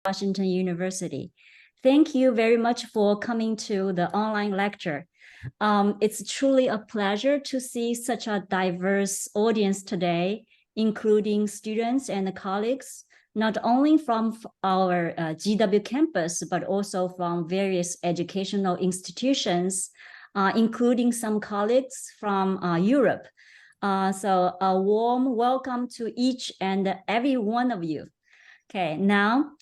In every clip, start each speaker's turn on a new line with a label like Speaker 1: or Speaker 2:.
Speaker 1: Washington University. Thank you very much for coming to the online lecture. It's truly a pleasure to see such a diverse audience today, including students and colleagues, not only from our GW campus, but also from various educational institutions, including some colleagues from Europe. So a warm welcome to each and every one of you. Okay, now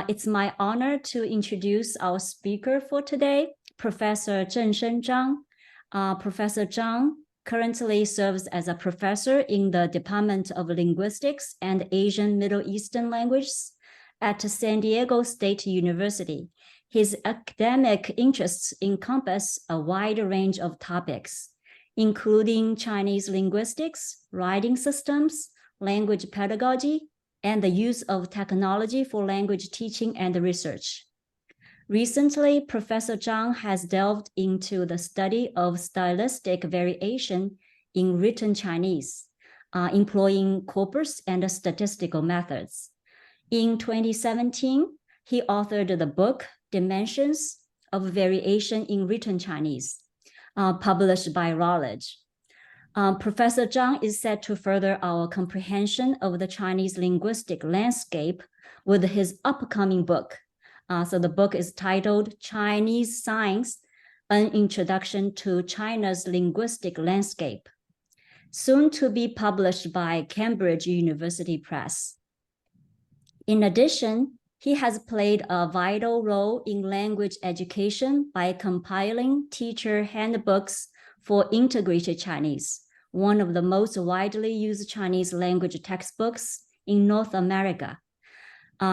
Speaker 1: it's my honor to introduce our speaker for today, Professor Zheng-sheng Zhang. Professor Zhang currently serves as a professor in the Department of Linguistics and Asian Middle Eastern Languages at San Diego State University. His academic interests encompass a wide range of topics, including Chinese linguistics, writing systems, language pedagogy, and the use of technology for language teaching and research. Recently, Professor Zhang has delved into the study of stylistic variation in written Chinese, employing corpus and statistical methods. In 2017, he authored the book Dimensions of Variation in Written Chinese, published by Routledge. Professor Zhang is set to further our comprehension of the Chinese linguistic landscape with his upcoming book. So the book is titled Chinese Science, An Introduction to China's Linguistic Landscape, soon to be published by Cambridge University Press. In addition, he has played a vital role in language education by compiling teacher handbooks for integrated Chinese, one of the most widely used Chinese language textbooks in North America.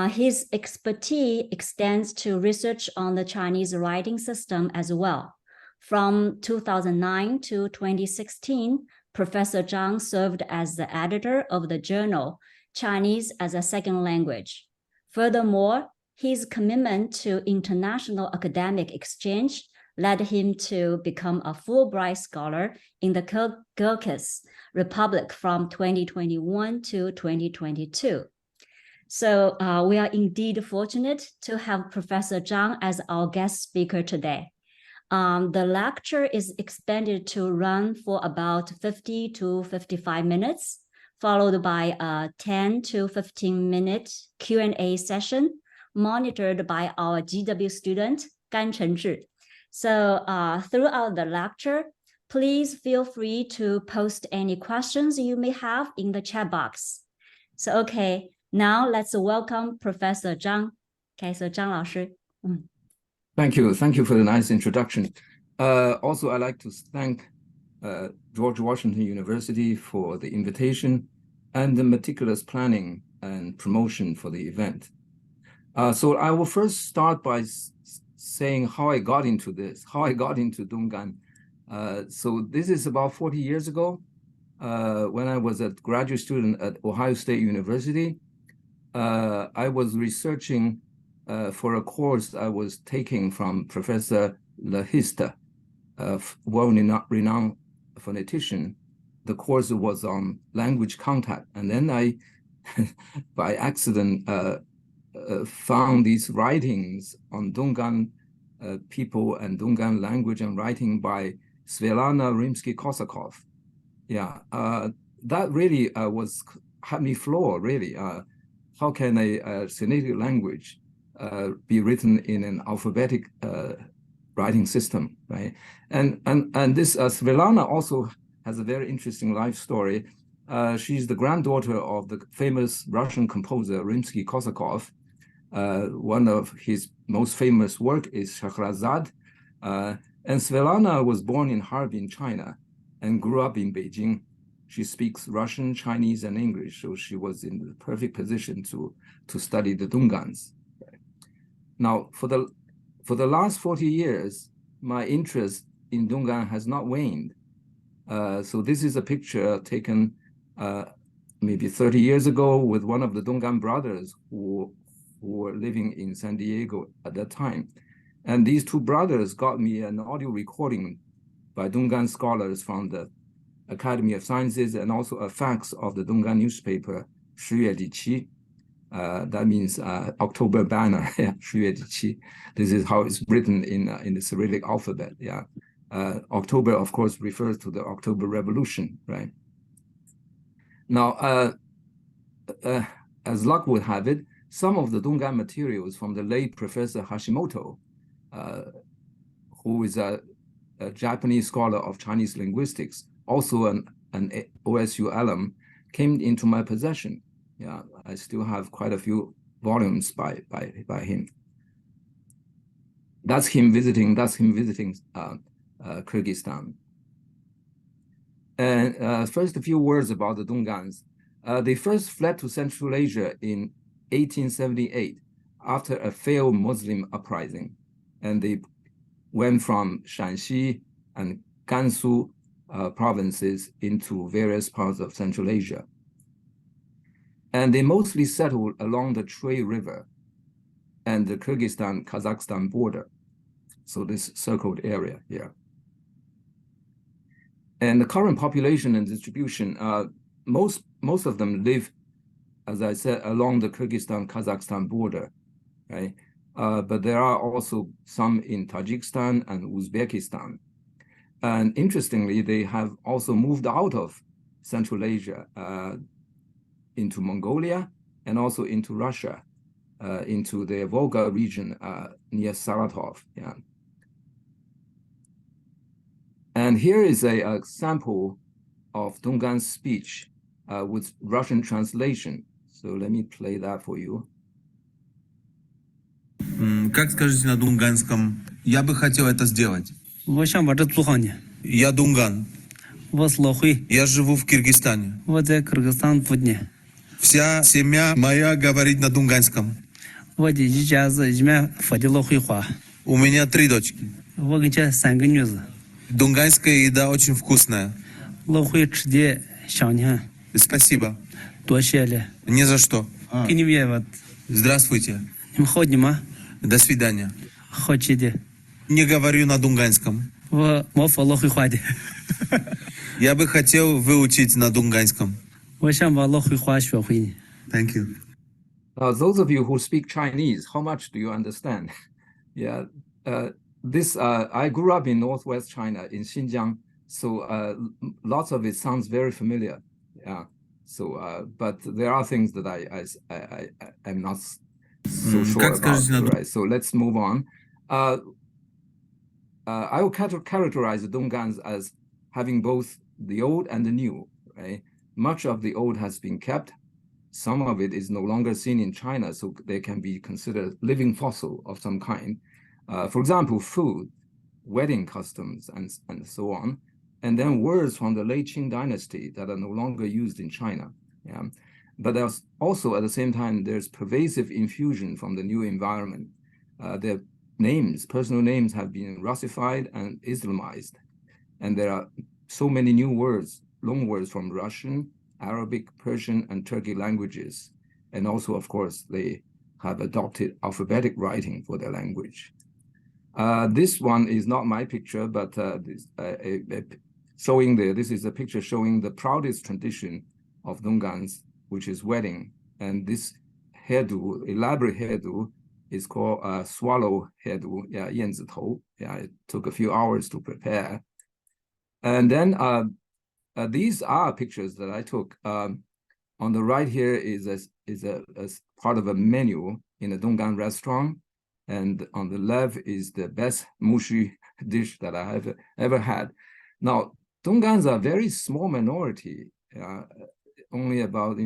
Speaker 1: His expertise extends to research on the Chinese writing system as well. From 2009 to 2016, Professor Zhang served as the editor of the journal Chinese as a Second Language. Furthermore, his commitment to international academic exchange led him to become a Fulbright scholar in the Kyrgyz Republic from 2021 to 2022. So we are indeed fortunate to have Professor Zhang as our guest speaker today. The lecture is expected to run for about 50 to 55 minutes, followed by a 10 to 15-minute Q&A session monitored by our GW student, Gan Chenzhi. So throughout the lecture, please feel free to post any questions you may have in the chat box. So, okay, now let's welcome Professor Zhang. Okay, so Zhang 老师.
Speaker 2: Thank you for the nice introduction. Also, I'd like to thank George Washington University for the invitation and the meticulous planning and promotion for the event. So I will first start by saying how I got into this, how I got into Dungan. So this is about 40 years ago when I was a graduate student at Ohio State University. I was researching for a course I was taking from Professor Lahista, a well-renowned phonetician. The course was on language contact. And then I, by accident, found these writings on Dungan people and Dungan language and writing by Svetlana Rimsky-Korsakov. Yeah, that really had me floored, really. How can a Semitic language be written in an alphabetic writing system, right? And this Svetlana also has a very interesting life story. She's the granddaughter of the famous Russian composer Rimsky-Korsakov. One of his most famous work is Shahrazad. And Svetlana was born in Harbin, China, and grew up in Beijing. She speaks Russian, Chinese, and English, so she was in the perfect position to study the Dungans. Now, for the last 40 years, my interest in Dungan has not waned. So this is a picture taken maybe 30 years ago with one of the Dungan brothers who were living in San Diego at that time. And these two brothers got me an audio recording by Dungan scholars from the Academy of Sciences and also a fax of the Dungan newspaper, 10月第七. That means October banner. 10月7. This is how it's written in the Cyrillic alphabet. Yeah, October, of course, refers to the October Revolution, right? Now, as luck would have it, some of the Dungan materials from the late Professor Hashimoto, who is a Japanese scholar of Chinese linguistics, also an OSU alum, came into my possession. Yeah, I still have quite a few volumes by him. That's him visiting Kyrgyzstan. And first, a few words about the Dungans. They first fled to Central Asia in 1878 after a failed Muslim uprising, and they went from Shanxi and Gansu provinces into various parts of Central Asia. And they mostly settled along the Chui River and the Kyrgyzstan-Kazakhstan border. So this circled area here. And the current population and distribution, most of them live, as I said, along the Kyrgyzstan-Kazakhstan border, right? But there are also some in Tajikistan and Uzbekistan. And interestingly, they have also moved out of Central Asia into Mongolia and also into Russia, into the Volga region near Saratov. Yeah. And here is a sample of Dungan's speech with Russian translation. So let me play that for you.
Speaker 3: Как скажете на дунганском? Я бы хотел это сделать. Я Дунган. Я живу в Киргизстане. Вся семья моя говорит на дунганском. У меня 3 дочки. Дунганская еда очень вкусная. Спасибо. Не за что. Здравствуйте. До свидания. Не говорю на дунганском. Я бы хотел выучить на дунганском. Thank you.
Speaker 2: Those of you who speak Chinese, how much do you understand? Yeah, I grew up in northwest China, in Xinjiang, so lots of it sounds very familiar. Yeah, so but there are things that I'm not so sure about. Right, so let's move on. I will characterize the Dungans as having both the old and the new. Right, much of the old has been kept. Some of it is no longer seen in China, so they can be considered living fossil of some kind. For example, food, wedding customs, and so on. And then words from the late Qing dynasty that are no longer used in China. Yeah. But there's also, at the same time, there's pervasive infusion from the new environment. Their names, personal names, have been Russified and Islamized. And there are so many new words, long words from Russian, Arabic, Persian, and Turkic languages. And also, of course, they have adopted alphabetic writing for their language. This one is not my picture, but this is a picture showing the proudest tradition of Dungans, which is wedding. And this hairdo, elaborate hairdo, is called swallow hairdo, 燕子头. Yeah, it took a few hours to prepare. And then these are pictures that I took. On the right here is a part of a menu in a Dungan restaurant. And on the left is the best mushi dish that I have ever had. Now, Dungans are a very small minority, only about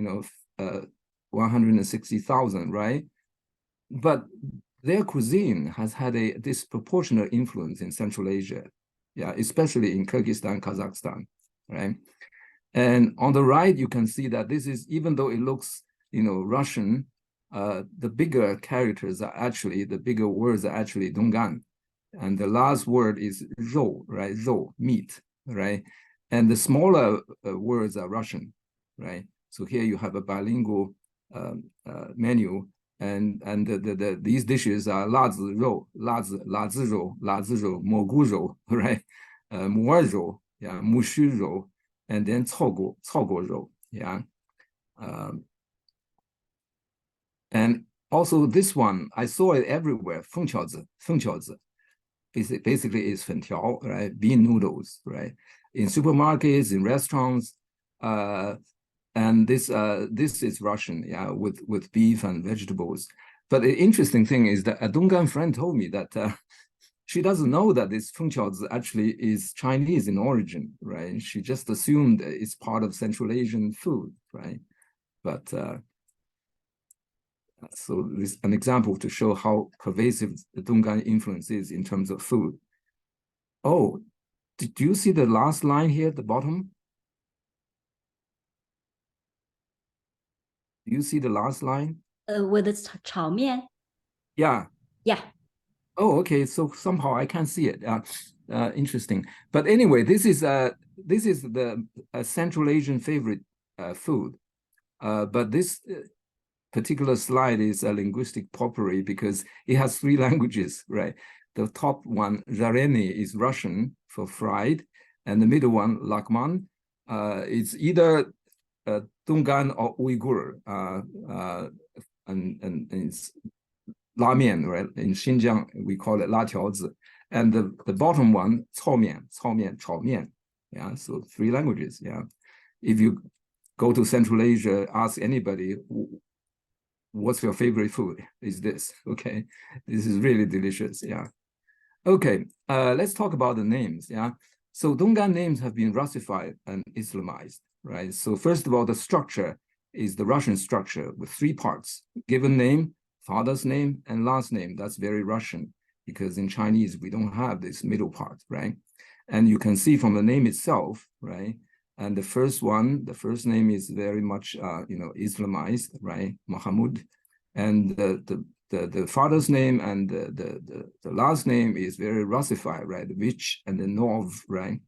Speaker 2: 160,000, right? But their cuisine has had a disproportionate influence in Central Asia, especially in Kyrgyzstan, Kazakhstan, right? And on the right, you can see that this is, even though it looks, Russian, the bigger characters are actually, the bigger words are actually Dungan. And the last word is zhou, right? Zhou, meat, right? And the smaller words are Russian, right? So here you have a bilingual menu, and these dishes are lazi rou, mogu rou, right? Mo rou, mushu rou, and then 草果肉, And also this one, I saw it everywhere, 凤饺子. Basically is 粉条, right? Bean noodles, right? In supermarkets, in restaurants, and this is Russian, yeah, with beef and vegetables. But the interesting thing is that a Dungan friend told me that she doesn't know that this 凤饺子 actually is Chinese in origin, right? She just assumed it's part of Central Asian food, right? But so this is an example to show how pervasive the Dungan influence is in terms of food. Oh, did you see the last line here at the bottom? Do you see the last line?
Speaker 1: With its 炒面.
Speaker 2: Yeah.
Speaker 1: Yeah.
Speaker 2: Oh, okay. So somehow I can't see it. Interesting. But anyway, this is the Central Asian favorite food. But this particular slide is a linguistic potpourri because it has 3 languages, right? The top one, Zhareni, is Russian for fried, and the middle one, Lakman, it's either Dungan or Uyghur, and it's Lamian, right? In Xinjiang, we call it La Tiaozi. And the bottom one, Cao Mian. Yeah, so 3 languages, yeah. If you go to Central Asia, ask anybody, what's your favorite food? Is this, okay? This is really delicious, yeah. Okay, let's talk about the names, yeah. So Dungan names have been Russified and Islamized, right? So first of all, the structure is the Russian structure with 3 parts: given name, father's name, and last name. That's very Russian because in Chinese, we don't have this middle part, right? And you can see from the name itself, right? And the first first name is very much, Islamized, right? Muhammad. And the father's name and the last name is very Russified, right? Vich and the Nov, right?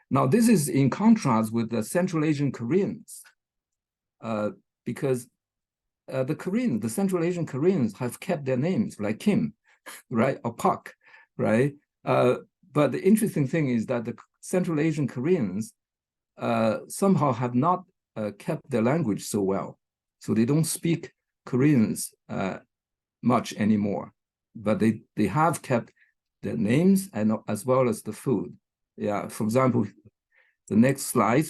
Speaker 2: Now, this is in contrast with the Central Asian Koreans, because the Central Asian Koreans have kept their names like Kim, right? Or Park, right? But the interesting thing is that the Central Asian Koreans somehow have not kept their language so well. So they don't speak Koreans much anymore, but they have kept their names and as well as the food. Yeah, for example, the next slide.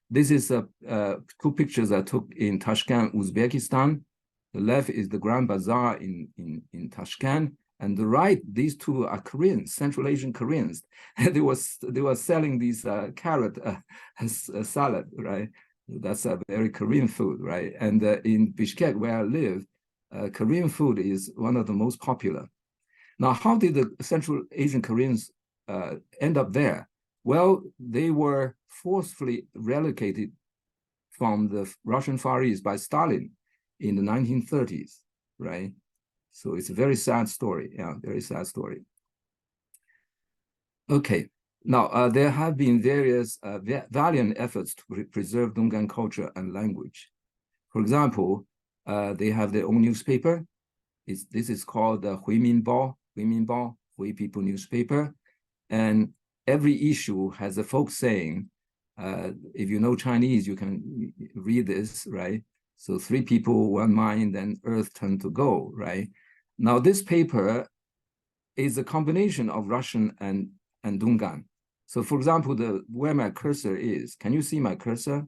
Speaker 2: This is 2 pictures I took in Tashkent, Uzbekistan. The left is the Grand Bazaar in Tashkent, and the right, these 2 are Koreans, Central Asian Koreans. they were selling these carrot as a salad, right? That's a very Korean food, right? And in Bishkek, where I live, Korean food is one of the most popular. Now, how did the Central Asian Koreans end up there? Well, they were forcefully relocated from the Russian Far East by Stalin in the 1930s, right? So it's a very sad story, yeah, very sad story. Okay, now there have been various valiant efforts to preserve Dungan culture and language. For example, they have their own newspaper. This is called the Huiminbao, Hui People newspaper. And every issue has a folk saying. If you know Chinese, you can read this, right? So 3 people, 1 mind, and earth turn to gold, right? Now, this paper is a combination of Russian and Dungan. So for example, where my cursor is, can you see my cursor?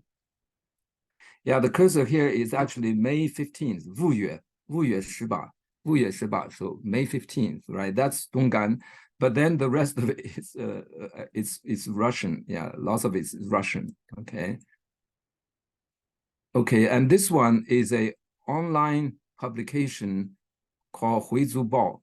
Speaker 2: Yeah, the cursor here is actually May 15th, 5月18, so May 15th, right? That's Dungan. But then the rest of it is it's Russian. Yeah, lots of it is Russian. Okay. Okay, and this one is a online publication called Huizubao,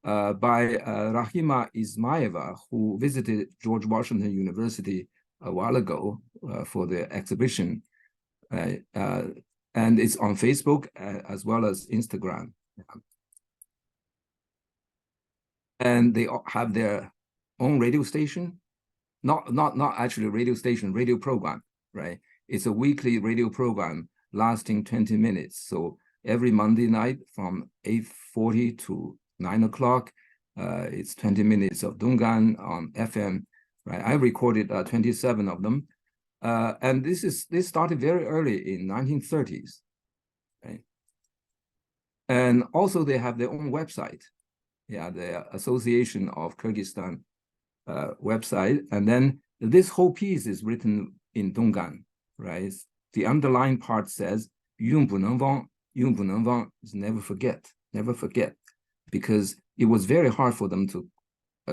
Speaker 2: by Rahima Ismaeva, who visited George Washington University a while ago for the exhibition. And it's on Facebook as well as Instagram. And they have their own radio station, not actually radio station, radio program, right? It's a weekly radio program lasting 20 minutes. So every Monday night from 8:40 to 9 o'clock, it's 20 minutes of Dungan on FM, right? I recorded 27 of them. And this started very early in 1930s, right? And also they have their own website. Yeah, the Association of Kyrgyzstan website. And then this whole piece is written in Dungan, right? The underlying part says, 永不能忘, 永不能忘 is never forget, never forget, because it was very hard for them to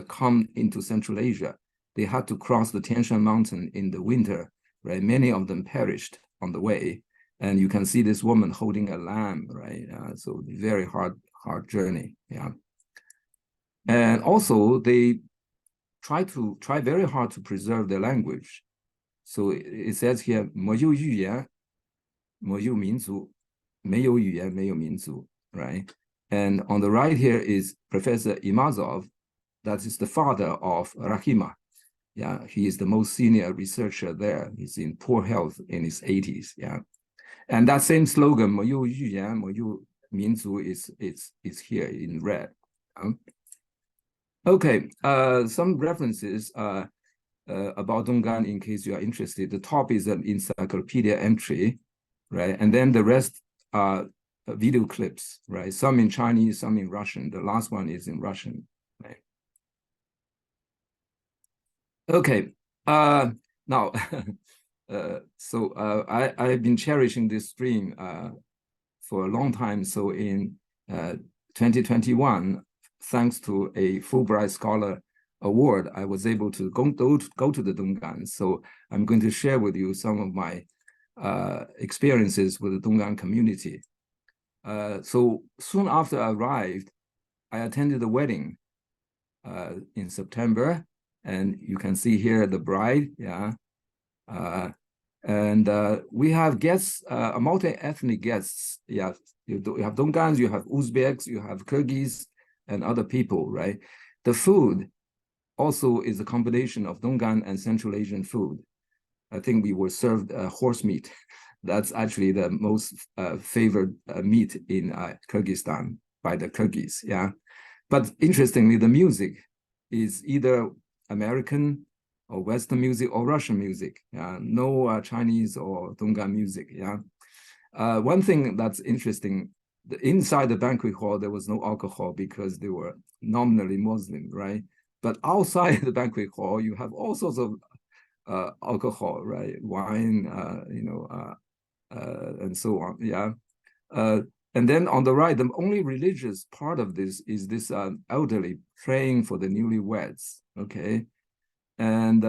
Speaker 2: come into Central Asia. They had to cross the Tian Shan Mountain in the winter, right? Many of them perished on the way. And you can see this woman holding a lamb, right? So very hard journey, yeah. And also they try very hard to preserve their language. So it says here, 没有语言,没有民族,没有语言,没有民族, right? And on the right here is Professor Imazov. That is the father of Rahima. Yeah, he is the most senior researcher there. He's in poor health in his 80s. Yeah, and that same slogan, 没有语言,没有民族, is here in red. Okay, some references about Dungan in case you are interested. The top is an encyclopedia entry, right? And then the rest are video clips, right? Some in Chinese, some in Russian. The last one is in Russian, right? Okay, now, I've been cherishing this stream for a long time. So in 2021, thanks to a Fulbright Scholar Award, I was able to go to the Dungans. So I'm going to share with you some of my experiences with the Dungan community. So soon after I arrived, I attended a wedding in September, and you can see here the bride, yeah. And we have guests, multi-ethnic guests, yeah. You have Dungans, you have Uzbeks, you have Kyrgyz, and other people, right? The food also is a combination of Dungan and Central Asian food. I think we were served horse meat. That's actually the most favored meat in Kyrgyzstan by the Kyrgyz, yeah. But interestingly, the music is either American or Western music or Russian music. No Chinese or Dungan music, yeah. One thing that's interesting, inside the banquet hall, there was no alcohol because they were nominally Muslim, right? But outside the banquet hall, you have all sorts of alcohol, right? Wine, and so on, yeah. And then on the right, the only religious part of this is this elderly praying for the newlyweds, okay? And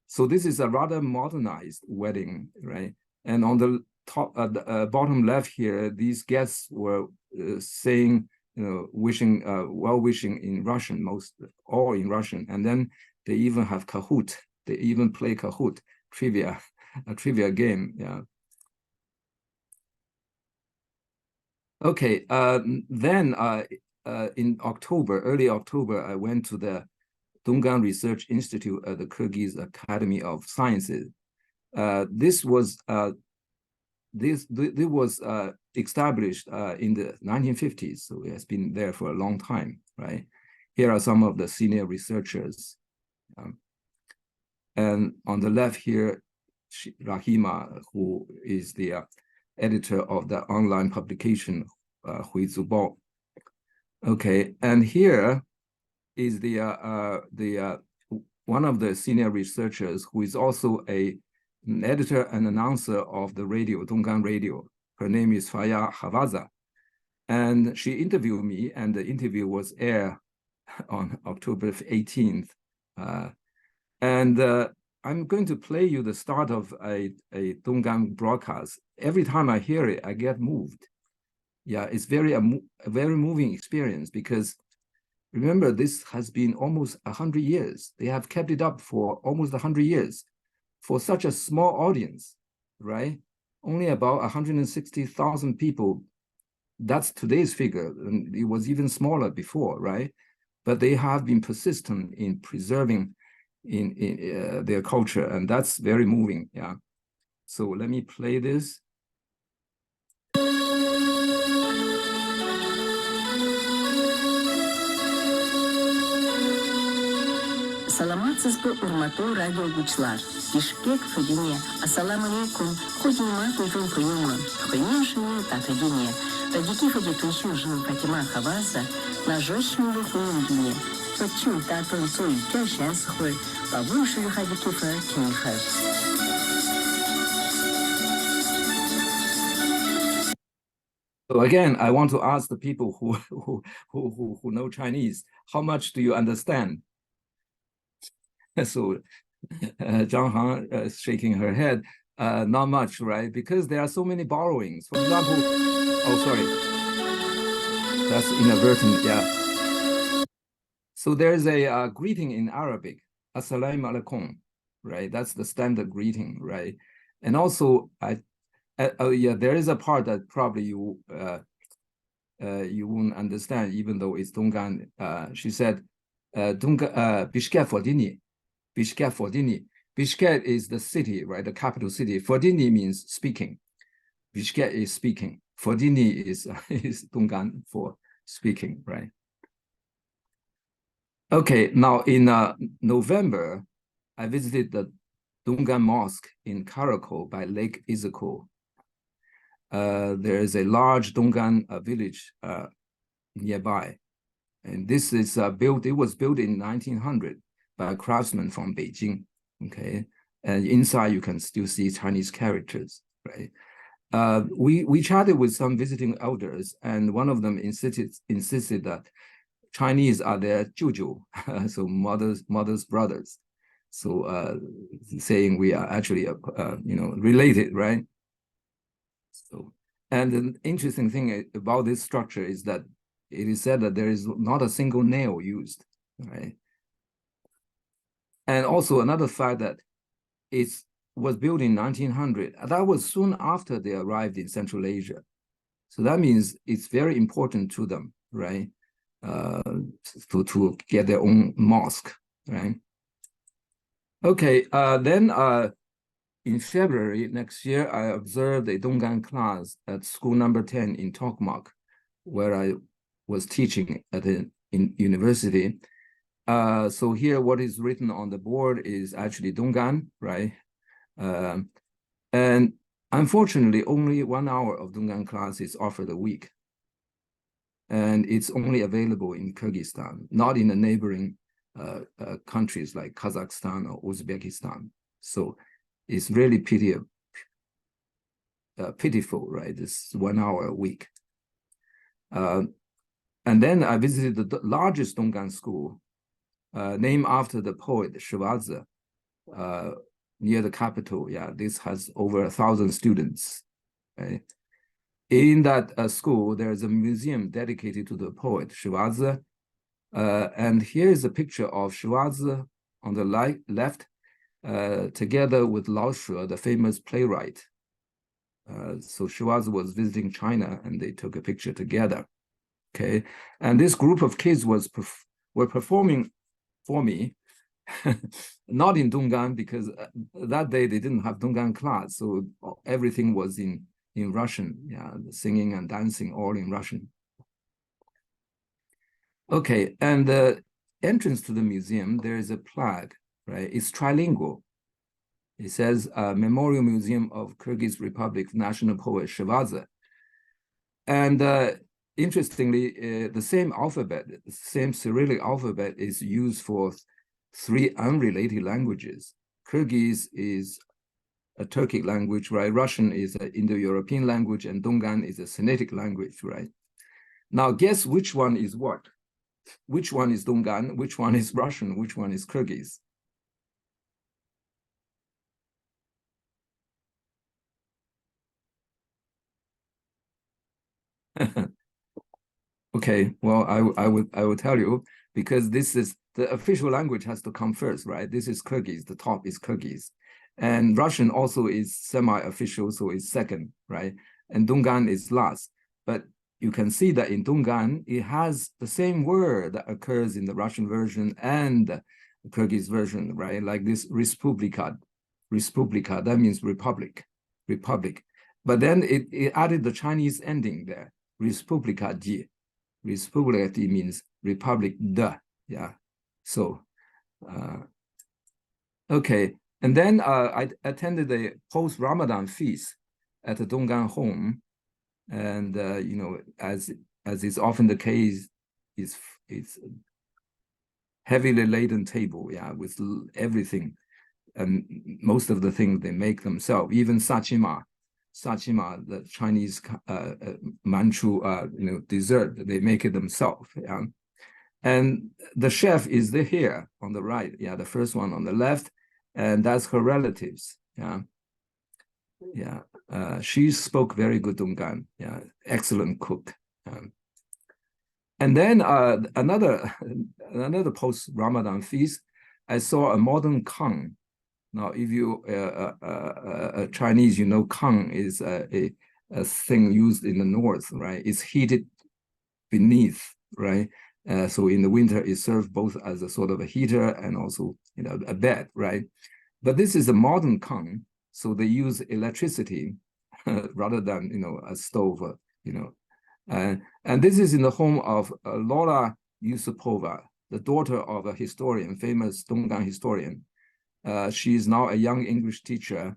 Speaker 2: so this is a rather modernized wedding, right? And on the top, bottom left here, these guests were saying, wishing, well-wishing in Russian, all in Russian. And then they even have Kahoot. They even play Kahoot, trivia, a trivia game, yeah. Okay, then in October, early October, I went to the Dungan Research Institute at the Kyrgyz Academy of Sciences. This was established in the 1950s, so it has been there for a long time, right? Here are some of the senior researchers. And on the left here, Rahima, who is the editor of the online publication, Hui Zubao. Okay, and here is the one of the senior researchers who is also an editor and announcer of the radio, Dungan Radio. Her name is Faya Havaza. And she interviewed me, and the interview was aired on October 18th. I'm going to play you the start of a Dungan broadcast. Every time I hear it, I get moved. Yeah, it's a very moving experience because remember, this has been almost 100 years. They have kept it up for almost 100 years for such a small audience, right? Only about 160,000 people. That's today's figure. And it was even smaller before, right? But they have been persistent in preserving in their culture, and that's very moving, yeah. So let me play this.
Speaker 4: Salamat-sızgı urmatlı radyoguçlar. Bişkek Fedine. Assalamu alaikum. Kudnimat ujun puyumun. Хойнешini та Федине. Тадики фаги туншу Фатима Хаваса на жощу Лукундине. Почу татун цуй тяшен схуй, бабушу хаги кифа тинха.
Speaker 2: So again, I want to ask the people who know Chinese, how much do you understand? So Zhang is shaking her head, not much, right? Because there are so many borrowings. For example, oh, sorry, that's inadvertent, yeah. So there's a greeting in Arabic, Assalamu alaikum, right? That's the standard greeting, right? And also, yeah, there is a part that probably you won't understand, even though it's Dungan. She said, Bishkek Fordini. Bishkek Fordini. Bishkek is the city, right? The capital city. Fordini means speaking. Bishkek is speaking. Fordini is Dungan for speaking, right? Okay, now in November, I visited the Dungan Mosque in Karakol by Lake Izako. There is a large Dungan village nearby. And this is it was built in 1900 by a craftsman from Beijing, okay? And inside you can still see Chinese characters, right? We chatted with some visiting elders, and one of them insisted that Chinese are their juju, so mother's brothers. So saying we are actually, related, right? So, and the interesting thing about this structure is that it is said that there is not a single nail used, right? And also another fact that it was built in 1900. That was soon after they arrived in Central Asia. So that means it's very important to them, right? To get their own mosque, right? Okay, then in February next year, I observed a Dungan class at school number 10 in Tokmak, where I was teaching at in university. So here, what is written on the board is actually Dungan, right? And unfortunately, only 1 hour of Dungan class is offered a week. And it's only available in Kyrgyzstan, not in the neighboring countries like Kazakhstan or Uzbekistan. So it's really pitiful, right? This 1 hour a week. And then I visited the largest Dungan school, named after the poet Shivazi, near the capital. Yeah, this has over 1,000 students. Right? In that school, there is a museum dedicated to the poet Shivazi. And here is a picture of Shivazi on the left, together with Lao She, the famous playwright. So Shivazi was visiting China, and they took a picture together. Okay, and this group of kids were performing for me, not in Dungan, because that day they didn't have Dungan class, so everything was in Russian. Yeah, singing and dancing all in Russian. Okay, and the entrance to the museum, there is a plaque, right? It's trilingual. It says Memorial Museum of Kyrgyz Republic National Poet Shivazi. And interestingly, the same alphabet, the same Cyrillic alphabet is used for 3 unrelated languages. Kyrgyz is a Turkic language, right? Russian is an Indo-European language, and Dungan is a Semitic language, right? Now, guess which one is what? Which one is Dungan? Which one is Russian? Which one is Kyrgyz? Okay, well, I would tell you, because this is the official language has to come first, right? This is Kyrgyz, the top is Kyrgyz. And Russian also is semi-official, so it's second, right? And Dungan is last. But you can see that in Dungan, it has the same word that occurs in the Russian version and the Kyrgyz version, right? Like this Respublika, that means republic. But then it added the Chinese ending there, Respublika Ji. Respublika Ji means republic da, yeah. So, okay. And then I attended a post-Ramadan feast at the Dungan home. And you know, as is often the case, it's heavily laden table, yeah, with everything, and most of the things they make themselves. Even sashima, the Chinese Manchu you know, dessert, they make it themselves. Yeah, and the chef is here on the right. Yeah, the first one on the left, and that's her relatives. Yeah, yeah. She spoke very good Dungan. Yeah, excellent cook. And then another post-Ramadan feast, I saw a modern kang. Now, if you Chinese, you know, kang is a thing used in the north, right? It's heated beneath, right? So in the winter, it's served both as a sort of a heater and also, you know, a bed, right? But this is a modern kang, so they use electricity rather than, you know, a stove, you know. And this is in the home of Laura Yusupova, the daughter of a historian, famous Dungan historian. She is now a young English teacher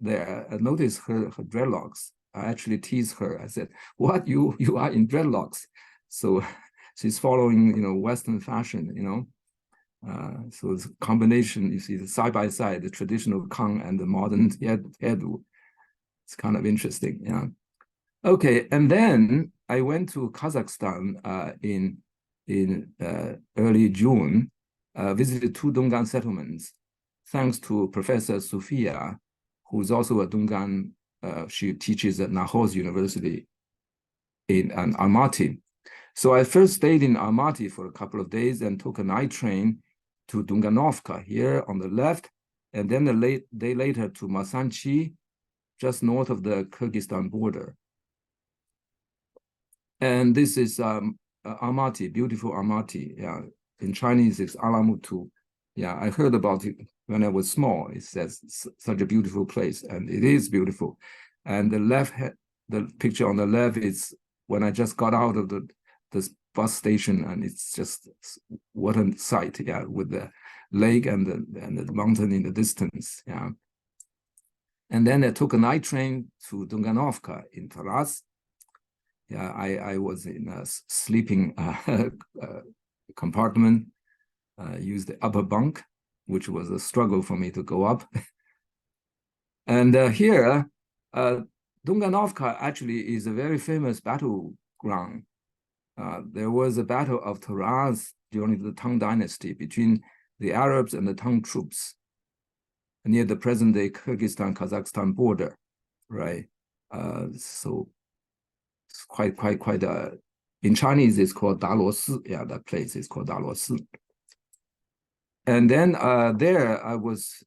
Speaker 2: there. Notice her dreadlocks. I actually teased her. I said, "What, you are in dreadlocks?" So she's following, you know, Western fashion, you know. So it's a combination. You see, the side by side, the traditional kang and the modern hairdo. It's kind of interesting, yeah. Okay, and then I went to Kazakhstan in early June, visited 2 Dungan settlements, thanks to Professor Sofia, who's also a Dungan. She teaches at Nahoz University in Almaty. So I first stayed in Almaty for a couple of days and took a night train to Dunganovka here on the left, and then a day later to Masanchi, just north of the Kyrgyzstan border. And this is Almaty, beautiful Almaty. Yeah, in Chinese it's Alamutu. Yeah, I heard about it when I was small. It says such a beautiful place, and it is beautiful. And the picture on the left is when I just got out of the bus station, and it's just what a sight. Yeah, with the lake and the mountain in the distance. Yeah. And then I took a night train to Dunganovka in Taras. Yeah, I was in a sleeping compartment, used the upper bunk, which was a struggle for me to go up. And here, Dunganovka actually is a very famous battleground. There was a battle of Taraz during the Tang dynasty between the Arabs and the Tang troops near the present-day Kyrgyzstan-Kazakhstan border, right? So it's quite in Chinese it's called Daluosi. Yeah, that place is called Daluosi. And then there I was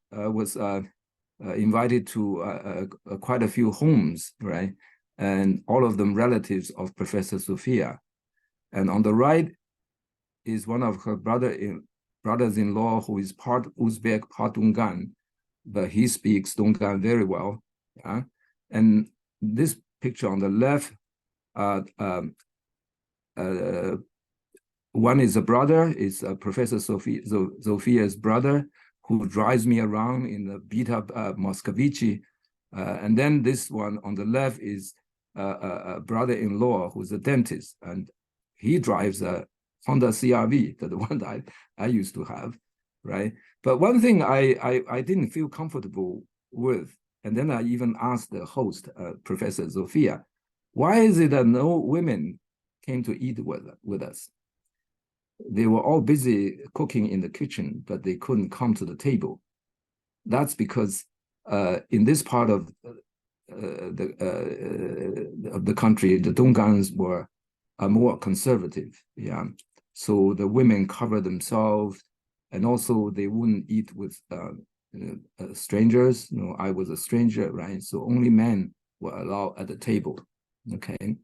Speaker 2: invited to quite a few homes, right? And all of them relatives of Professor Sofia. And on the right is one of her brothers-in-law who is part Uzbek, part Dungan, but he speaks Dungan very well. Yeah, and this picture on the left, one is a brother, is Professor Sofia's brother, who drives me around in the beat-up Moscovici. And then this one on the left is a brother-in-law who's a dentist, and he drives a Honda CRV, the one that I used to have, right? But one thing I didn't feel comfortable with, and then I even asked the host, Professor Sophia, why is it that no women came to eat with us? They were all busy cooking in the kitchen, but they couldn't come to the table. That's because in this part of the country, the Dungans are more conservative. Yeah, so the women cover themselves, and also they wouldn't eat with strangers. You know, I was a stranger, right? So only men were allowed at the table. Okay.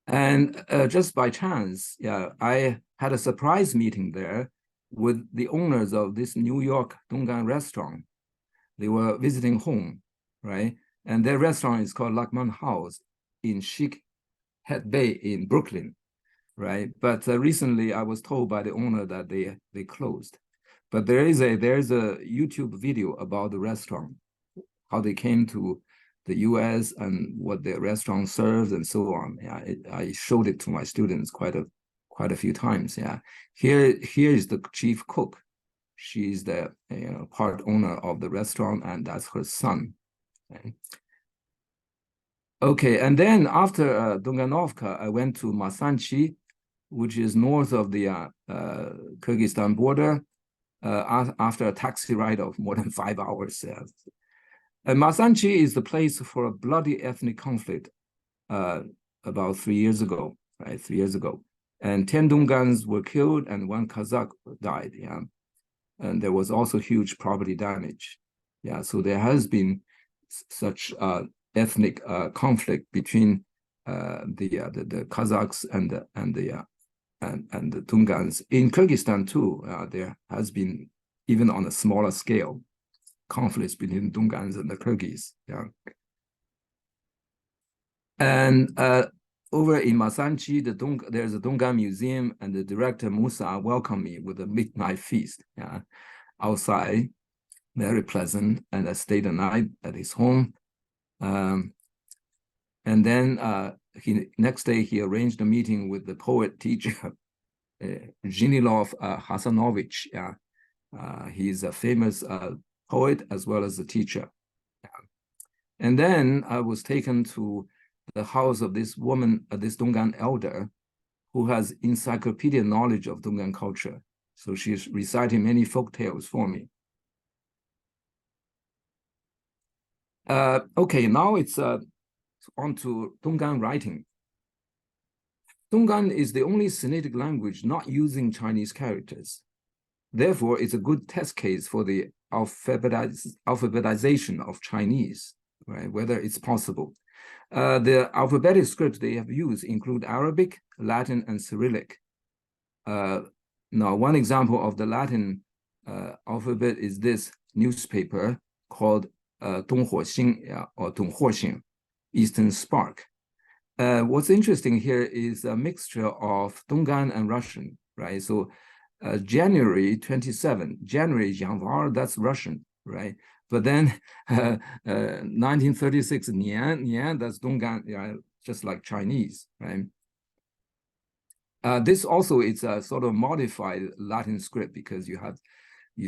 Speaker 2: And just by chance, yeah, I had a surprise meeting there with the owners of this New York Dungan restaurant. They were visiting home, right? And their restaurant is called Lakman House in Chic Head Bay in Brooklyn, right? But recently I was told by the owner that they closed. But there's a YouTube video about the restaurant, how they came to the US and what their restaurant serves and so on. Yeah, I showed it to my students quite a few times. Yeah, here is the chief cook. She's the part owner of the restaurant, and that's her son. Okay, and then after Dunganovka, I went to Masanchi, which is north of the Kyrgyzstan border, after a taxi ride of more than 5 hours. And Masanchi is the place for a bloody ethnic conflict about 3 years ago, right? 3 years ago. And 10 Dungans were killed and 1 Kazakh died, yeah. And there was also huge property damage. Yeah, so there has been such ethnic conflict between the Kazakhs and the Dungans. In Kyrgyzstan too, there has been, even on a smaller scale, conflicts between Dungans and the Kyrgyz. Yeah. And over in Masanchi, there's a Dungan museum, and the director Musa welcomed me with a midnight feast. Yeah, outside, very pleasant, and I stayed the night at his home. And then next day he arranged a meeting with the poet teacher Zhinilov Hasanovich. Yeah, he's a famous poet as well as a teacher. And then I was taken to the house of this woman, this Dungan elder, who has encyclopedic knowledge of Dungan culture. So she's reciting many folk tales for me. Okay, now it's on to Dungan writing. Dungan is the only Sinitic language not using Chinese characters. Therefore, it's a good test case for the alphabetization of Chinese, right? Whether it's possible. The alphabetic scripts they have used include Arabic, Latin, and Cyrillic. Now, one example of the Latin alphabet is this newspaper called Donghuoxing, or Donghuoxing, Eastern Spark. What's interesting here is a mixture of Dungan and Russian, right? So January 27, January Yanvar, that's Russian, right? But then 1936 Nian, that's Dungan, yeah, just like Chinese, right? This also is a sort of modified Latin script because you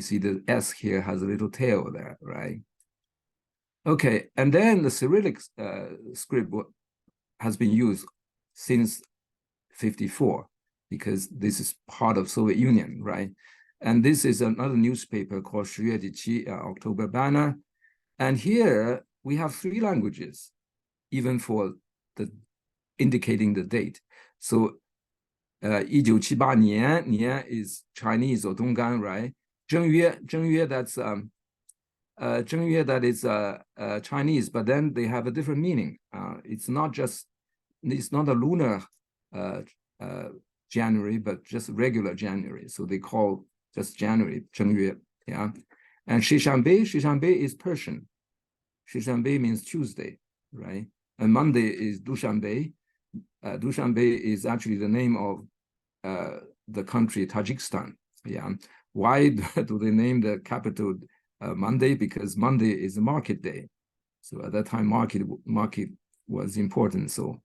Speaker 2: see the S here has a little tail there, right? Okay, and then the Cyrillic script has been used since 54 because this is part of Soviet Union, right? And this is another newspaper called 10月7 October Banner. And here we have 3 languages, even for the indicating the date. So 1978年, Nian is Chinese or Dungan, right? 正月 that's 正月 that is Chinese, but then they have a different meaning. It's not a lunar January, but just regular January. So they call just January, 正月, yeah. And Shishanbe is Persian. Shishanbe means Tuesday, right? And Monday is Dushanbe. Dushanbe is actually the name of the country Tajikistan. Yeah. Why do they name the capital Monday? Because Monday is a market day. So at that time, market was important. So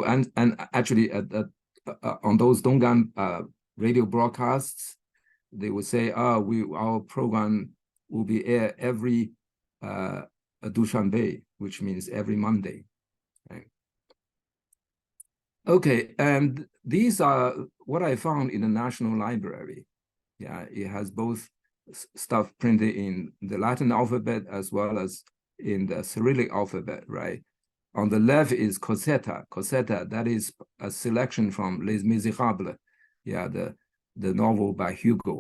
Speaker 2: and actually on those Dungan radio broadcasts, they would say, our program will be aired every Dushanbe, which means every Monday. Right? Okay, and these are what I found in the National Library. Yeah, it has both stuff printed in the Latin alphabet as well as in the Cyrillic alphabet, right? On the left is Cosetta. Cosetta, that is a selection from Les Miserables, yeah, the novel by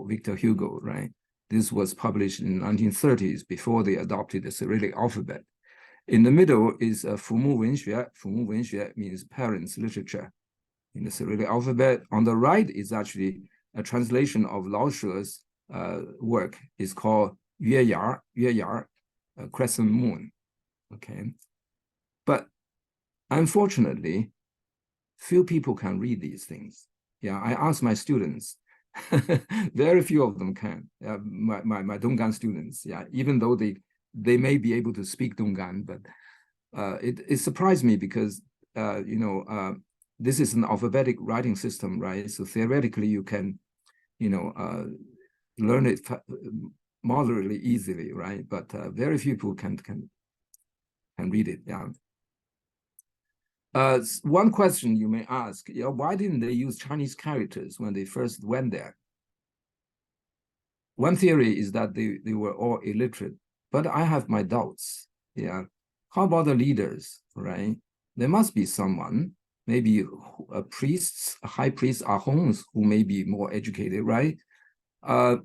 Speaker 2: Victor Hugo, right? This was published in the 1930s before they adopted the Cyrillic alphabet. In the middle is Fumu Wenxue. Fumu Wenxue means parents' literature in the Cyrillic alphabet. On the right is actually a translation of Lao She's work. It's called Yue Crescent Moon. Okay. But unfortunately, few people can read these things. Yeah, I asked my students, very few of them can. My Dungan students, yeah, even though they they may be able to speak Dungan, but it surprised me because this is an alphabetic writing system, right? So theoretically, you can learn it moderately easily, right? But very few people can read it. Yeah. One question you may ask, why didn't they use Chinese characters when they first went there? One theory is that they were all illiterate, but I have my doubts. Yeah. How about the leaders, right? There must be someone, maybe a priests, a high priest, ahongs, who may be more educated, right? Or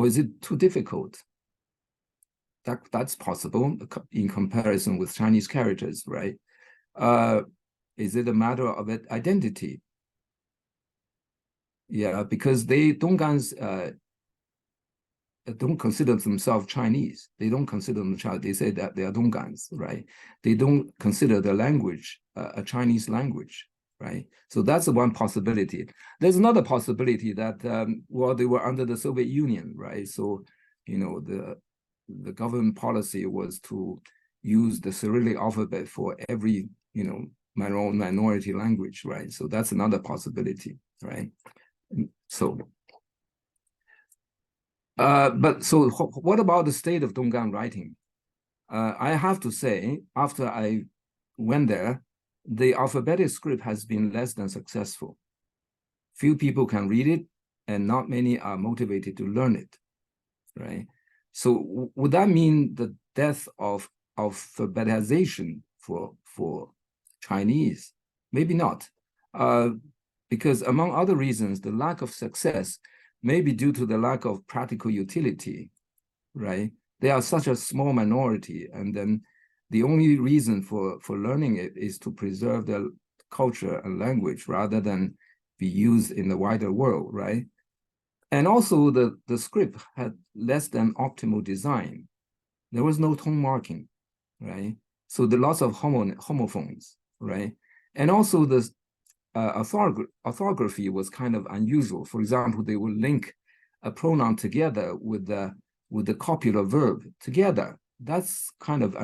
Speaker 2: is it too difficult? That's possible in comparison with Chinese characters, right? Is it a matter of identity? Yeah, because Dungans don't consider themselves Chinese. They don't consider them Chinese. They say that they are Dungans, right? They don't consider the language a Chinese language, right? So that's the one possibility. There's another possibility that, well, they were under the Soviet Union, right? So, the government policy was to use the Cyrillic alphabet for every, minority language, right? So that's another possibility, right? So, so what about the state of Dungan writing? I have to say, after I went there, the alphabetic script has been less than successful. Few people can read it, and not many are motivated to learn it, right? So would that mean the death of alphabetization for Chinese? Maybe not, because among other reasons, the lack of success may be due to the lack of practical utility, right? They are such a small minority, and then the only reason for learning it is to preserve their culture and language rather than be used in the wider world, right? And also the script had less than optimal design. There was no tone marking, right? So the lots of homophones, right? And also the orthography was kind of unusual. For example, they would link a pronoun together with the copular verb together. That's kind of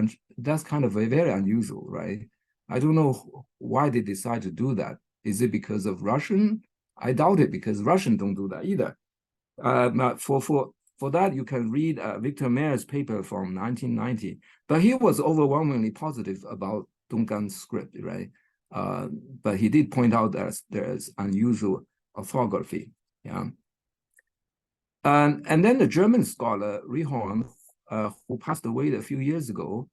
Speaker 2: very unusual, right? I don't know why they decide to do that. Is it because of Russian? I doubt it, because Russian don't do that either. For that, you can read Victor Mayer's paper from 1990, but he was overwhelmingly positive about Dungan's script, right? But he did point out that there's unusual orthography, yeah. And then the German scholar Rehorn, who passed away a few years ago,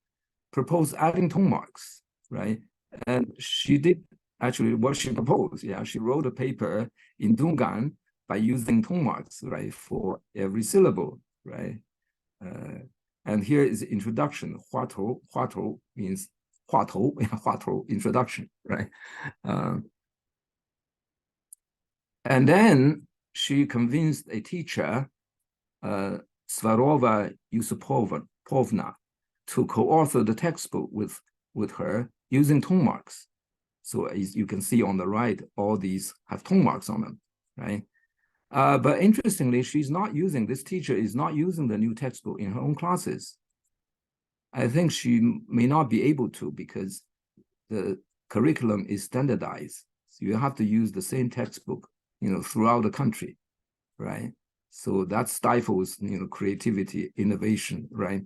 Speaker 2: proposed adding tone marks, right? And she did actually what she proposed. Yeah, she wrote a paper in Dungan by using tone marks, right, for every syllable, right? And here is the introduction. Huatou means Huatou, introduction, right? And then she convinced a teacher, Svarova Yusupovna, to co-author the textbook with her using tone marks. So as you can see on the right, all these have tone marks on them, right? But interestingly, this teacher is not using the new textbook in her own classes. I think she may not be able to because the curriculum is standardized. So you have to use the same textbook, throughout the country, right? So that stifles, creativity, innovation, right?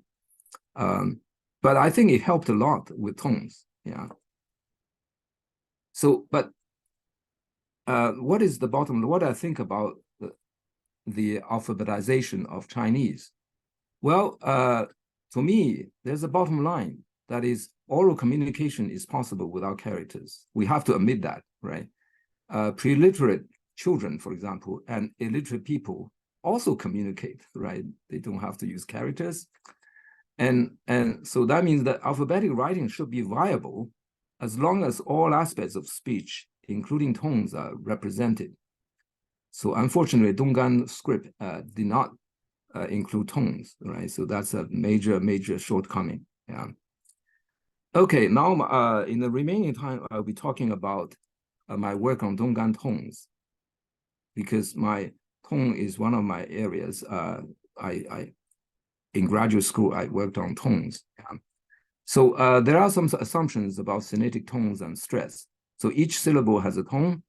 Speaker 2: But I think it helped a lot with tones, yeah. So, but what is the bottom? What I think about the alphabetization of Chinese? Well, for me, there's a bottom line. That is, oral communication is possible without characters. We have to admit that, right? Pre-literate children, for example, and illiterate people also communicate, right? They don't have to use characters. And so that means that alphabetic writing should be viable as long as all aspects of speech, including tones, are represented. So unfortunately, Dungan script did not include tones, right? So that's a major shortcoming, yeah. Okay, now in the remaining time, I'll be talking about my work on Dungan tones, because my tone is one of my areas I in graduate school, I worked on tones. So there are some assumptions about phonetic tones and stress. So each syllable has a tone.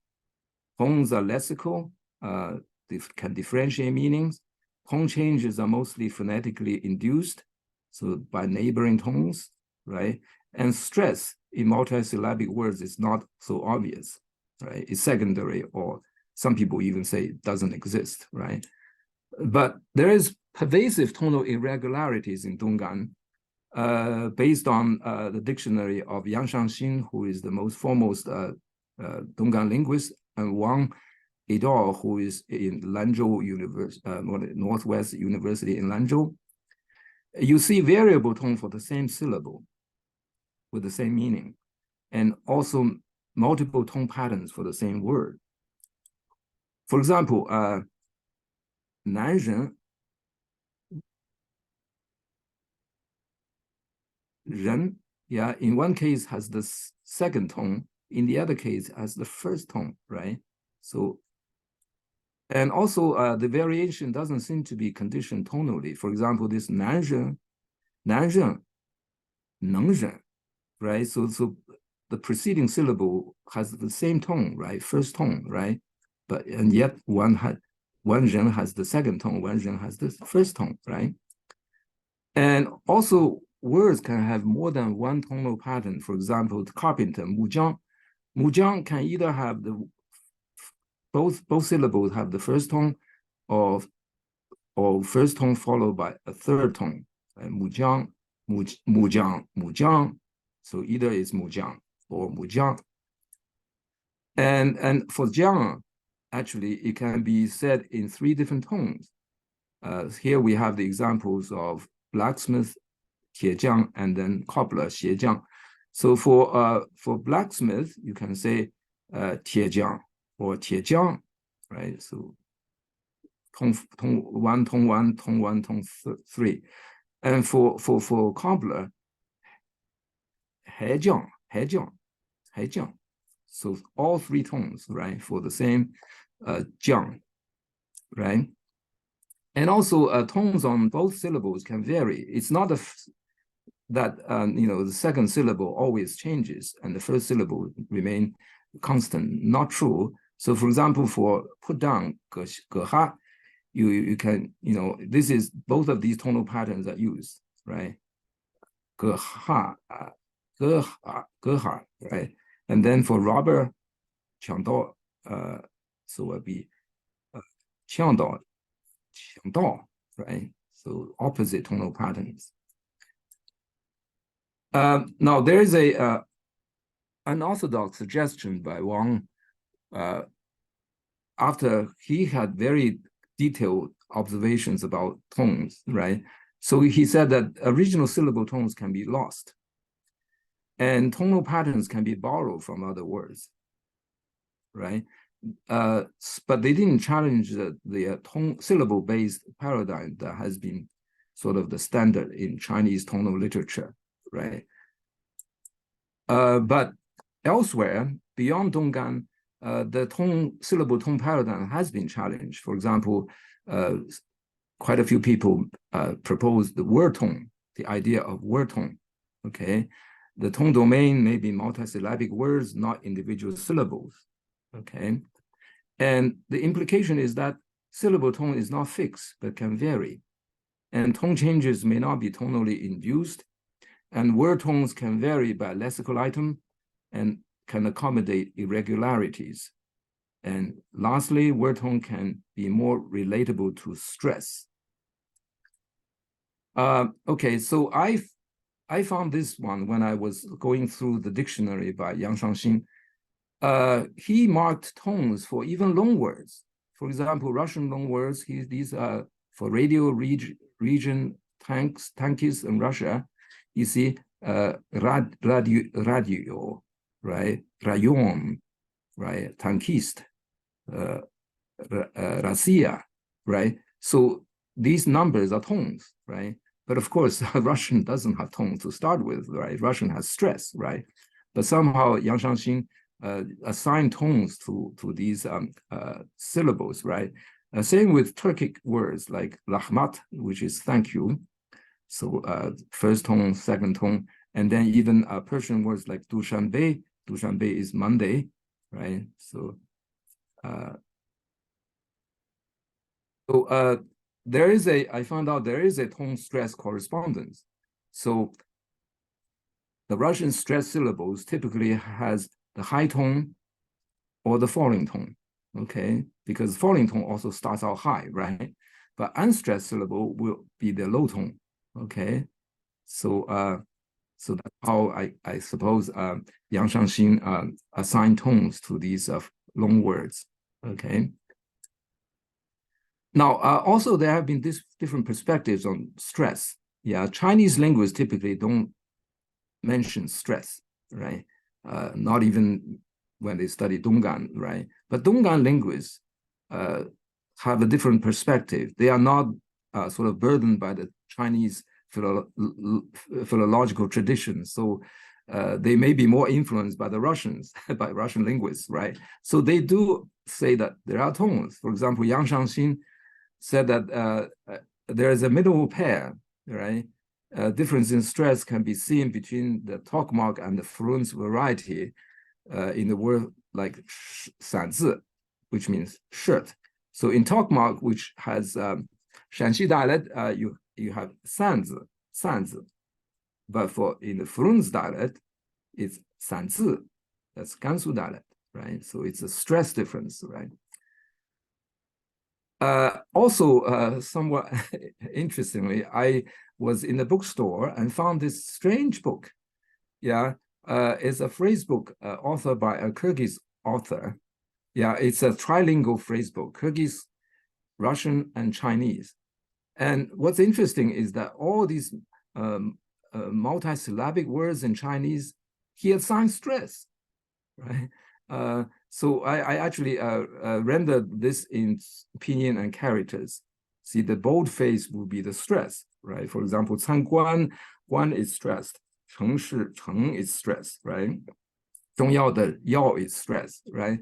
Speaker 2: Tones are lexical, can differentiate meanings. Tone changes are mostly phonetically induced, so by neighboring tones, right? And stress in multisyllabic words is not so obvious, right? It's secondary, or some people even say it doesn't exist, right? But there is pervasive tonal irregularities in Dungan, based on the dictionary of Yang Shangxin, who is the most foremost Dungan linguist, and Wang et al., who is in Lanzhou University, Northwest University in Lanzhou. You see variable tone for the same syllable with the same meaning, and also multiple tone patterns for the same word. For example, Nanzhen, Ren, yeah, in one case has the second tone, in the other case has the first tone, right? So, and also the variation doesn't seem to be conditioned tonally. For example, this Nanzhen, Nengzhen, right? So the preceding syllable has the same tone, right? First tone, right? But and yet one Zheng has the second tone, one Zheng has the first tone, right? And also words can have more than one tonal pattern. For example, the carpenter, Mujiang. Mujiang can either have the both syllables have the first tone, or first tone followed by a third tone. Mujiang, Mujiang. So either it's Mujiang or Mujiang. And for Zhang, actually, it can be said in three different tones. Here we have the examples of blacksmith, 铁匠, and then cobbler, 鞋匠. So for blacksmith, you can say 铁匠 or 铁匠, right? So tone one, tone three. And for cobbler, 鞋匠. So all three tones, right, for the same jiang, right? And also tones on both syllables can vary. It's not that the second syllable always changes and the first syllable remain constant. Not true. So for example, for put down, 葛哈, you can, this is both of these tonal patterns are used, right? 葛哈, right? And then for robber, 抢盗, so it will be 抢盗, right? So opposite tonal patterns. Now there is a unorthodox suggestion by Wang after he had very detailed observations about tones, right? So he said that original syllable tones can be lost, and tonal patterns can be borrowed from other words, right? But they didn't challenge the tone syllable-based paradigm that has been sort of the standard in Chinese tonal literature, right? But elsewhere, beyond Dungan, the syllable tone paradigm has been challenged. For example, quite a few people proposed the word tone, the idea of word tone, okay? The tone domain may be multisyllabic words, not individual syllables, okay? And the implication is that syllable tone is not fixed, but can vary. And tone changes may not be tonally induced, and word tones can vary by lexical item and can accommodate irregularities. And lastly, word tone can be more relatable to stress. Okay, so I found this one when I was going through the dictionary by Yang Shangxin. He marked tones for even long words. For example, Russian long words, these are for radio region, tankies in Russia. You see, radio, right? Rayon, right? Tankist, Россия, right? So these numbers are tones, right? But of course, Russian doesn't have tone to start with, right? Russian has stress, right? But somehow Yang Shangxin assigned tones to these syllables, right? Same with Turkic words like rahmat, which is thank you, So first tone, second tone, and then even Persian words like Dushanbe is Monday, right? So there is I found out there is a tone stress correspondence. So the Russian stress syllables typically has the high tone or the falling tone, okay? Because falling tone also starts out high, right? But unstressed syllable will be the low tone, okay? So so that's how I suppose Yang Shangxin assigned tones to these long words, okay? Now, also there have been different perspectives on stress. Yeah, Chinese linguists typically don't mention stress, right? Not even when they study Dungan, right? But Dungan linguists have a different perspective. They are not sort of burdened by the Chinese philological tradition. So they may be more influenced by the Russians, by Russian linguists, right? So they do say that there are tones. For example, Yang Shangxin said that there is a middle pair, right? Difference in stress can be seen between the Tokmak and the fluent variety in the word like 散字, which means shirt. So in Tokmak, which has Shanxi dialect, you have 散字. But in the fluent dialect, it's 散字. That's Gansu dialect, right? So it's a stress difference, right? Also, somewhat interestingly, I was in the bookstore and found this strange book. Yeah, it's a phrase book authored by a Kyrgyz author. Yeah, it's a trilingual phrase book, Kyrgyz, Russian, and Chinese. And what's interesting is that all these multisyllabic words in Chinese, he assigns stress, right? So I actually rendered this in pinyin and characters. See, the bold face will be the stress, right? For example, 参观, guan is stressed. 城市, cheng is stressed, right? 重要的, yao is stressed, right?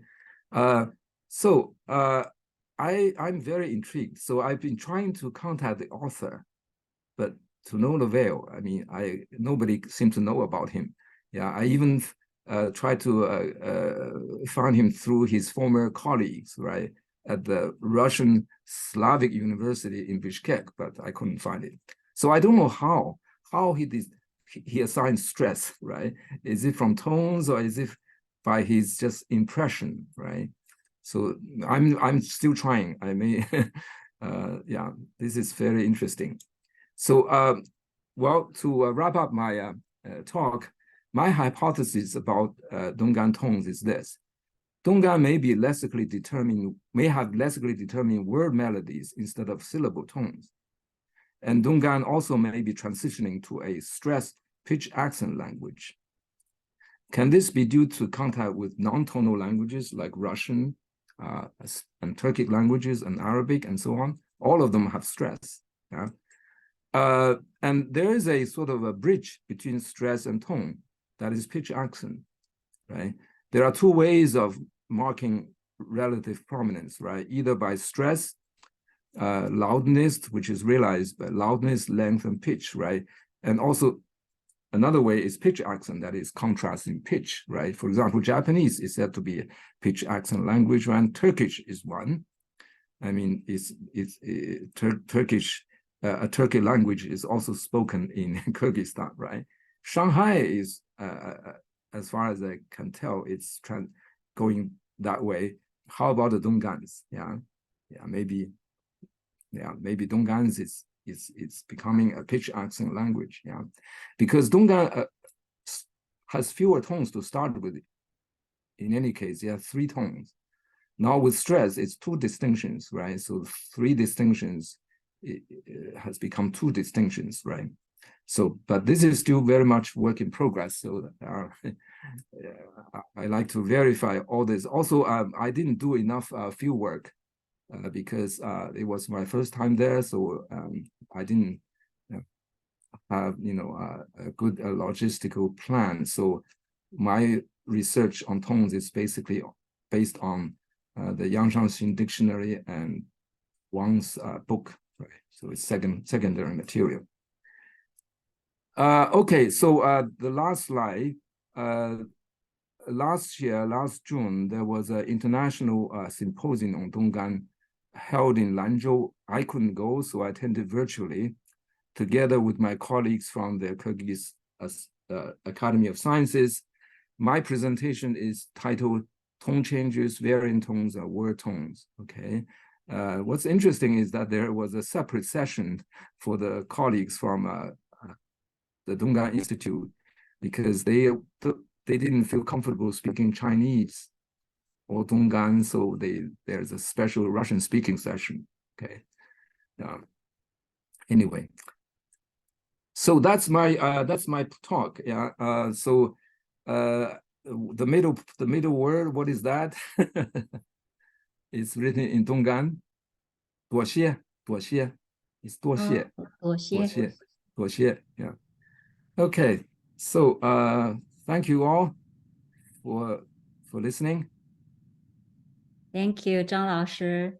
Speaker 2: So I'm very intrigued. So I've been trying to contact the author, but to no avail. I mean, nobody seemed to know about him. Yeah, I even tried to find him through his former colleagues, right, at the Russian Slavic University in Bishkek, but I couldn't find it. So I don't know how he assigns stress, right? Is it from tones or is it by his just impression, right? So I'm still trying. I may, yeah, this is very interesting. So, well, to wrap up my talk, my hypothesis about Dungan tones is this. Dungan may have lessically determined word melodies instead of syllable tones. And Dungan also may be transitioning to a stress pitch accent language. Can this be due to contact with non-tonal languages like Russian and Turkic languages and Arabic and so on? All of them have stress. Yeah? And there is a sort of a bridge between stress and tone, that is pitch accent, right? There are two ways of marking relative prominence, right? Either by stress, loudness, which is realized by loudness, length, and pitch, right? And also another way is pitch accent, that is contrast in pitch, right? For example, Japanese is said to be a pitch accent language, and Turkish is one. I mean, Turkish, a Turkic language is also spoken in Kyrgyzstan, right? Shanghai is, as far as I can tell, it's going that way. How about the Dungans? Yeah, maybe Dungans is becoming a pitch accent language. Yeah, because Dungan has fewer tones to start with. In any case, it has 3 tones. Now with stress, it's 2 distinctions, right? So 3 distinctions, it has become 2 distinctions, right? So, but this is still very much work in progress. So I like to verify all this. Also, I didn't do enough field work because it was my first time there. So I didn't have, a good logistical plan. So my research on tones is basically based on the Yang Shangxin dictionary and Wang's book, right? So it's secondary material. Okay, so the last slide. Last June, there was an international symposium on Dungan held in Lanzhou. I couldn't go, so I attended virtually, together with my colleagues from the Kyrgyz Academy of Sciences. My presentation is titled Tone Changes, Variant Tones, Word Tones, okay? What's interesting is that there was a separate session for the colleagues from the Dungan Institute, because they didn't feel comfortable speaking Chinese or Dungan, so there's a special Russian speaking session. Okay. Anyway, so that's my talk. Yeah. So the middle word, what is that? It's written in Dungan. 多谢, 多谢. It's 多谢.
Speaker 1: 多谢.
Speaker 2: 多谢. 多谢. Yeah. Okay. So thank you all for listening.
Speaker 1: Thank you, 张老师.